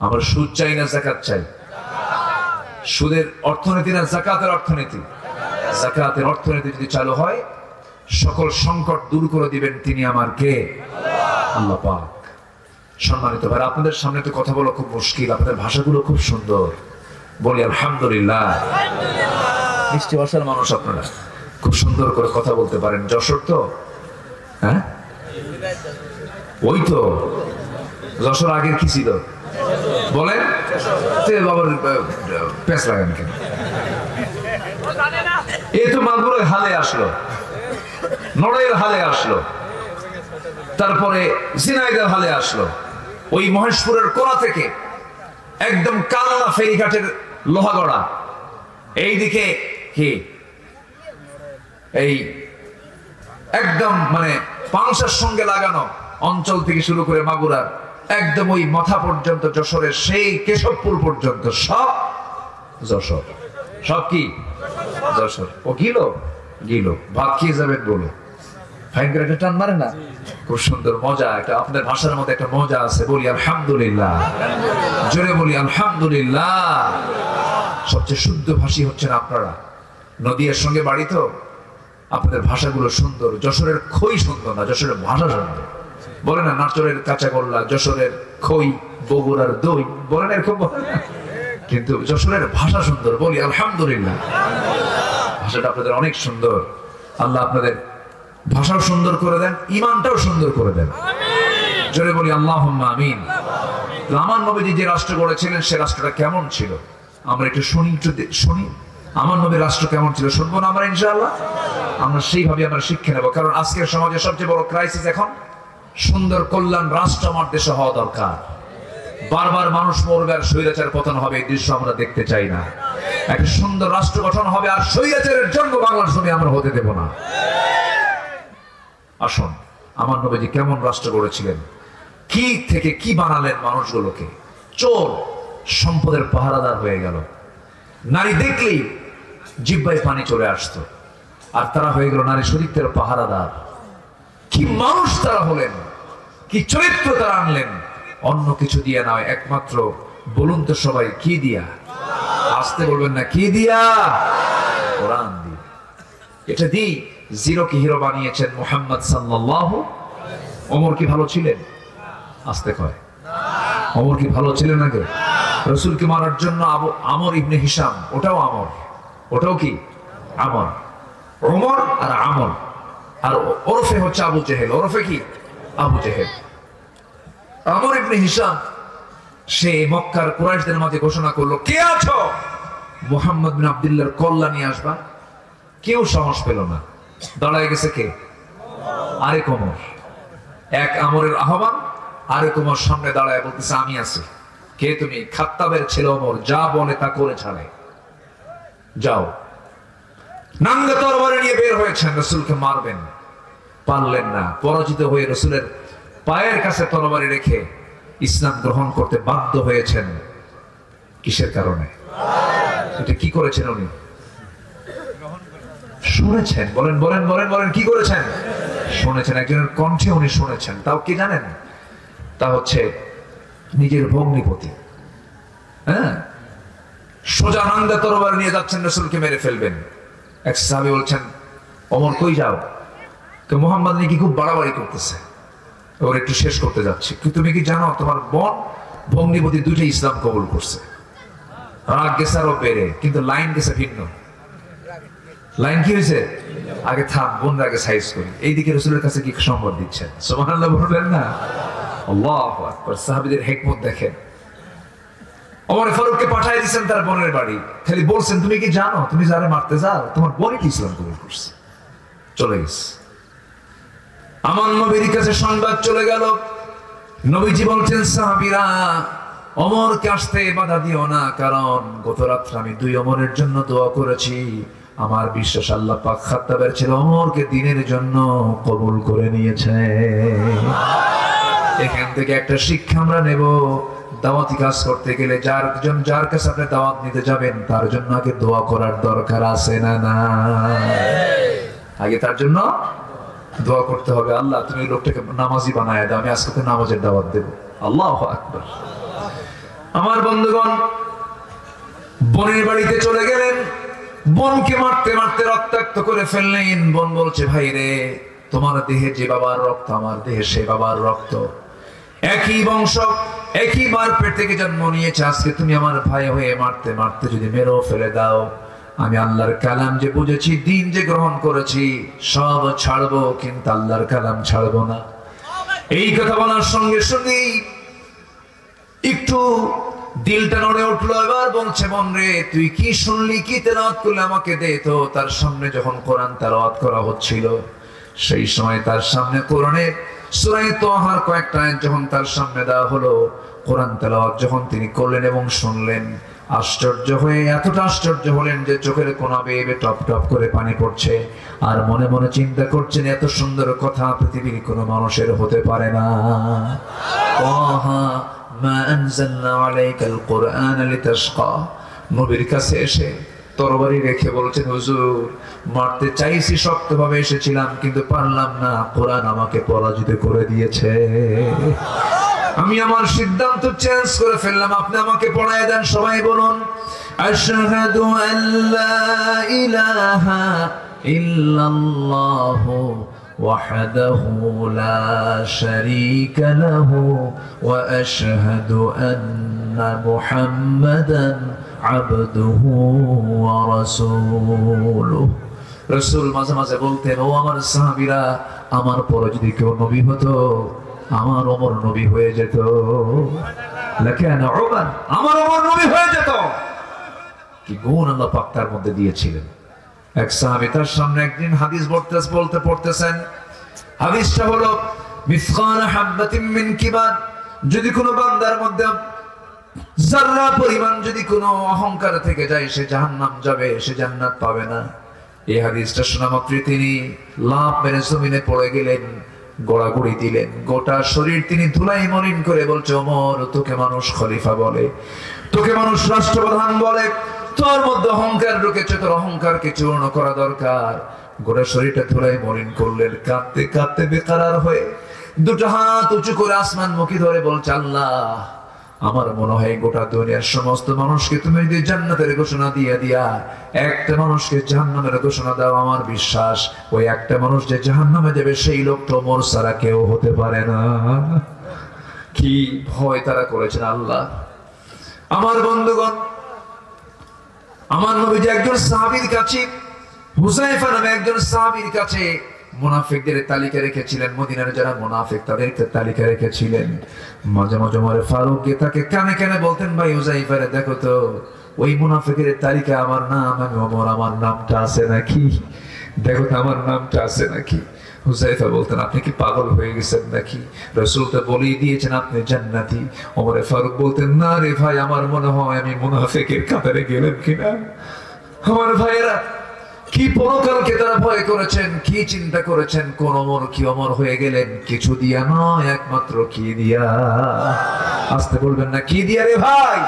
আমরা সুদ চাই না যাকাত চাই? সুদের অর্থনীতি না যাকাতের অর্থনীতি? যাকাতের অর্থনীতি যদি চালু হয় সকল সংকট দূর করে দিবেন তিনি আমার কে? আল্লাহ পাক। সম্মানিত ভাই, আপনাদের সামনে তো কথা বলা খুব মুশকিল, আপনাদের ভাষাগুলো খুব সুন্দর, বলি আলহামদুলিল্লাহ। মিষ্টি ভাষার মানুষ আপনারা, খুব সুন্দর করে কথা বলতে পারেন। যশোর তো? হ্যাঁ, ওই তো যশোর আগের কি ছিল বলেন? বাবার পেঁচ লাগান কেন? এই তো মাগুরের হালে আসলো, নড়াইয়ের হালে আসলো, তারপরে ঝিনাইদের হালে আসলো, ওই মহেশপুরের কোনা থেকে একদম কালনা ফেরিঘাটের লোহাগড়া, এইদিকে কি এই একদম মানে পাংশার সঙ্গে লাগানো অঞ্চল থেকে শুরু করে মাগুরার একদম ওই মাথা পর্যন্ত যশোরের সেই কেশবপুর পর্যন্ত সব যশোর। সব কি যশোর? ও গিলো গিলো ভাত খেয়ে যাবেন বলো, ফাইন করে একটা টান মারে না? খুব সুন্দর মজা, একটা আপনাদের ভাষার মধ্যে একটা মজা আছে, বলি আলহামদুলিল্লাহ, জোরে বলি আলহামদুলিল্লাহ। সবচেয়ে শুদ্ধ ভাষী হচ্ছেন আপনারা, নদীর সঙ্গে বাড়ি তো, আপনাদের ভাষাগুলো সুন্দর। যশোরের খই সুন্দর না, যশোরের ভাষা সুন্দর। বলে না নাটোরের কাঁচাগোল্লা, যশোরের খই, বগুড়ার দই, বলে না এরকম বলে না? কিন্তু যশোরের ভাষা সুন্দর, বলি আলহামদুলিল্লাহ। ভাষাটা আপনাদের অনেক সুন্দর। আল্লাহ আপনাদের ভাষাও সুন্দর করে দেন, ইমানটাও সুন্দর করে দেন, জোরে বলি আল্লাহুম্মা আমিন। আমার নবীজি যে রাষ্ট্র গড়েছিলেন সে রাষ্ট্রটা কেমন ছিল আমরা একটু শুনি। আমার নবীর রাষ্ট্র কেমন ছিল শুনবো না আমরা ইনশাআল্লাহ? আমরা সেইভাবে আমরা শিক্ষা নেব, কারণ আজকের সমাজে সবচেয়ে বড় ক্রাইসিস এখন সুন্দর কল্যাণ রাষ্ট্র আমার দেশে হওয়া দরকার। বারবার মানুষ মরবে আর স্বৈরাচার পতন হবে, এই দৃশ্য আমরা দেখতে চাই না। একটা সুন্দর রাষ্ট্র গঠন হবে আর স্বৈরাচারের জন্য বাংলার জমি আমরা হতে দেব না। আসুন, আমার নবীজি কেমন রাষ্ট্র গড়েছিলেন, কি থেকে কি বানালেন মানুষগুলোকে। চোর সম্পদের পাহারাদার হয়ে গেল, নারী দেখলেই জিহ্বায় পানি চলে আসতো, আর তারা হয়ে গেল নারী শরীরের পাহারাদার। কি মানুষ তারা হলেন, কি চরিত্র তারা আনলেন, অন্য কিছু দিয়ে নয়, একমাত্র বলুন তো সবাই কি দিয়া? আসতে বলবেন না, কি দিয়া? কোরআন দিয়ে। এটা দিই জিরো কি হিরো বানিয়েছেন মুহাম্মদ সাল্লাল্লাহু। ওমর কি ভালো ছিলেন? আসতে কয়, ওমর কি ভালো ছিলেন নাকি? রাসূলকে মারার জন্য আমর ইবনে হিশাম, ওটাও আমর, ওটাও কি আমর, ওমর আর আমর, আর ওরফে হচ্ছে আবু জেহেল, ওরফে কি আবু জেহেল। আমর ইবনে হিশাম সে মক্কার কুরাইশদের মাঝে ঘোষণা করলো, কে আছো মুহাম্মদ বিন আব্দুল্লাহর কল্লা নিয়ে আসবা। কেউ সাহস পেল না, দাঁড়ায় গেছে কে? আরেক ওমর। এক আমরের আহ্বান, আরেক ওমর সামনে দাঁড়ায় বলতেছে আমি আছি। কে তুমি? খাত্তাবের ছেলে ওমর, যা বলে তা করে ছাড়ে, যাও। নাঙ্গা তরবারি নিয়ে বের হয়েছেন, রাসূলকে মারবেন, পারলেন না। পরাজিত হয়ে রাসূলের পায়ের কাছে তরবারি রেখে ইসলাম গ্রহণ করতে বাধ্য হয়েছেন। কিসের কারণে? এটা কি করেছেন উনি? শুনেছেন, বলেন বলেন বলেন বলেন, কি করেছেন? শুনেছেন, একজনের কণ্ঠে উনি শুনেছেন। তাও কি জানেন? তা হচ্ছে নিজের ভগ্নিপতি। হ্যাঁ, সোজা নাঙ্গা তরবারি নিয়ে যাচ্ছেন, রাসূলকে মেরে ফেলবেন। এক সাহাবী বলছেন, ওমর কই যাও? তো মুহাম্মদ নাকি খুব বাড়াবাড়ি করতেছে, ওর একটু শেষ করতে যাচ্ছে। তুমি কি জানো তোমার বোন ভগ্নিপতি দুইটা ইসলাম কবুল করছে? রাগ গেছে আরো বেড়ে, কিন্তু লাইন গেছে ভিন্ন। লাইন কি হয়েছে? আগে থাম, বোনরা আগে সাইজ করি। এইদিকে রাসূলের কাছে কি সংবাদ দিচ্ছেন? সুবহানাল্লাহ বলবেন না? আল্লাহু আকবার। সাহাবীদের হিকমত দেখেন। ওমর ফারুককে পাঠিয়ে দিয়েছেন তার বোনের বাড়ি, খালি বলছেন তুমি কি জানো তুমি যারে মারতে যাও তোমার বোনই কি ইসলাম কবুল করছে। চলে গেছে। আমার নবীর কাছে সংবাদ চলে গেল। নবীজি বলছেন, সাহাবীরা ওমরকে আসতে বাধা দিও না, কারণ গত রাত্রে আমি দুই ওমরের জন্য দোয়া করেছি। আমার বিশ্বাস আল্লাহ পাক খাত্তাবের ছেলে ওমরকে দ্বীনের জন্য কবুল করে নিয়েছে। এখান থেকে একটা শিক্ষা আমরা নেব, দাওয়াতি কাজ করতে গেলে যার কাছে আপনি দাওয়াত নিতে যাবেন তার জন্য আগে দোয়া করার দরকার আছে না? না, আগে তার জন্য দোয়া করতে হবে। আল্লাহ তুমি লোকটাকে নামাজি বানায় দাও, আমি আজকে তো নামাজের দাওয়াত দেব। আল্লাহু আকবার। আমার বন্ধুগণ বোনের বাড়িতে চলে গেলেন, বোনকে মারতে মারতে রক্তাক্ত করে ফেললেন। বোন বলছে, ভাই রে, তোমার দেহে যে বাবার রক্ত, আমার দেহে সে বাবার রক্ত, একই বংশ, একই মার পেট থেকে জন্ম নিয়েছে। আজকে তুমি আমার ভাই হয়ে মারতে মারতে যদি মেরেও ফেলে দাও, আমি আল্লাহর কালাম যে বুঝেছি, দিন যে গ্রহণ করেছি, সব ছাড়বো, কিন্তু আল্লাহর কালাম ছাড়বো না। এই কথা বলার সঙ্গে সঙ্গেই একটু দিলটা নড়ে উঠলো। এবার বলছে, বোন রে, তুই কি শুনলি, কি তেলাওয়াত করলে আমাকে দে তো। তার সামনে যখন কোরআন তেলাওয়াত করা হচ্ছিল, সেই সময় তার সামনে কোরআনের সূরা তাহার কয়েকটা আয়াত যখন তার সামনে দেওয়া হলো, কোরআন তেলাওয়াত যখন তিনি করলেন এবং শুনলেন, আশ্চর্য হয়ে এতটা আশ্চর্য হলেন যে চোখের কোনা বেয়ে বেয়ে টপ টপ করে পানি পড়ছে। আর মনে মনে চিন্তা করছেন, এত সুন্দর কথা পৃথিবীর কোনো মানুষের হতে পারে না। মা আনজালনা আলাইকাল কুরআন লিতাশকা। নবীর কাছে এসে তরবারি রেখে বলছেন, হুজুর, মারতে চাইছি, শক্তভাবে এসেছিলাম, কিন্তু পারলাম না, কোরআন আমাকে পরাজিত করে দিয়েছে। আমি আমার সিদ্ধান্ত চেঞ্জ করে ফেললাম, আপনি আমাকে পড়ায় দেন। সবাই বলুন, আশহাদু আল্লা ইলাহা ইল্লাল্লাহু ওয়াহদাহু লা শারীকা লাহু ওয়া আশহাদু আন্না মুহাম্মাদান আবদুহু ওয়া রাসূলুহু। রাসূল মাঝে মাঝে বলতেন, ও আমার সাহাবীরা, আমার পরে যদি কেউ নবী হতো, আমার ওমর নবী হয়ে যেত। লাকানা উমর, আমার ওমর নবী হয়ে যেত। কি গুণ আল্লাহ পাক তার মধ্যে দিয়েছিলেন। এক সাহাবী তার সামনে একদিন হাদিস পড়তেছেন। হাদিসটা হলো, মিসকাল হাববাতিন মিন কিবার, যদি কোনো বান্দার মধ্যে যারা পরিমাণ যদি কোনো অহংকার থেকে যায়, সে জাহান্নাম যাবে, সে জান্নাত পাবে না। এই হাদিসটা শোনা মাত্র তিনি লাফ মেরে জমিনে পড়ে গেলেন, গোড়াগুড়ি দিলেন, গোটা শরীর তিনি ধুলাই মলিন করে বলছে, ওমর, তোকে মানুষ খলিফা বলে, তোকে মানুষ রাষ্ট্রপ্রধান বলে, তোর মধ্যে অহংকার ঢুকেছে, তোর অহংকারকে চূর্ণ করা দরকার। গোটা শরীরটা ধুলাই মলিন করলেন, কাঁদতে কাঁদতে বেকারার হয়ে দুটো হাত উঁচু করে আসমান মুখী ধরে বলছে, আল্লাহ, আমার মনে হয় গোটা দুনিয়ার সমস্ত মানুষকে তুমি যদি জান্নাতের ঘোষণা দিয়ে দিয়া একটা মানুষকে জাহান্নামের ঘোষণা দাও, আমার বিশ্বাস ওই একটা মানুষ যে জাহান্নামে যাবে সেই লোক তো মোর ছাড়া কেউ হতে পারে না। কি ভয় তারা করেছেন আল্লাহ। আমার বন্ধুগণ, আমার নবীজি একজন সাহাবীর কাছে, হুযায়ফা নামে একজন সাহাবীর কাছে মুনাফিকদের তালিকা রেখেছিলেন। মদিনার যারা মুনাফিক তাদের তালিকা রেখেছিলেন। মাঝে মাঝে ওমর ফারুক তাকে কানে কানে বলতেন, ভাই হুযায়ফা, দেখো তো ওই মুনাফিকের তালিকা আমার নাম, আমি ওমর, আমার নামটা আছে নাকি, দেখো তো আমার নামটা আছে নাকি। হুযায়ফা বলতেন, আপনি কি পাগল হয়ে গেছেন নাকি, রাসূল তো বলেই দিয়েছেন আপনি জান্নাতি। ওমর ফারুক বলতেন, না রে ভাই, আমার মনে হয় আমি মুনাফিকের কাতারে গেলাম কিনা। আমার ভাইয়েরা, কি পরকালকে তারা ভয় করেছেন, কি চিন্তা করেছেন, কোন ওমর কি ওমর হয়ে গেলেন, কিছু দিয়া নয়, একমাত্র কি দিয়া। আসতে বলবেন না, কি দিয়া রে ভাই।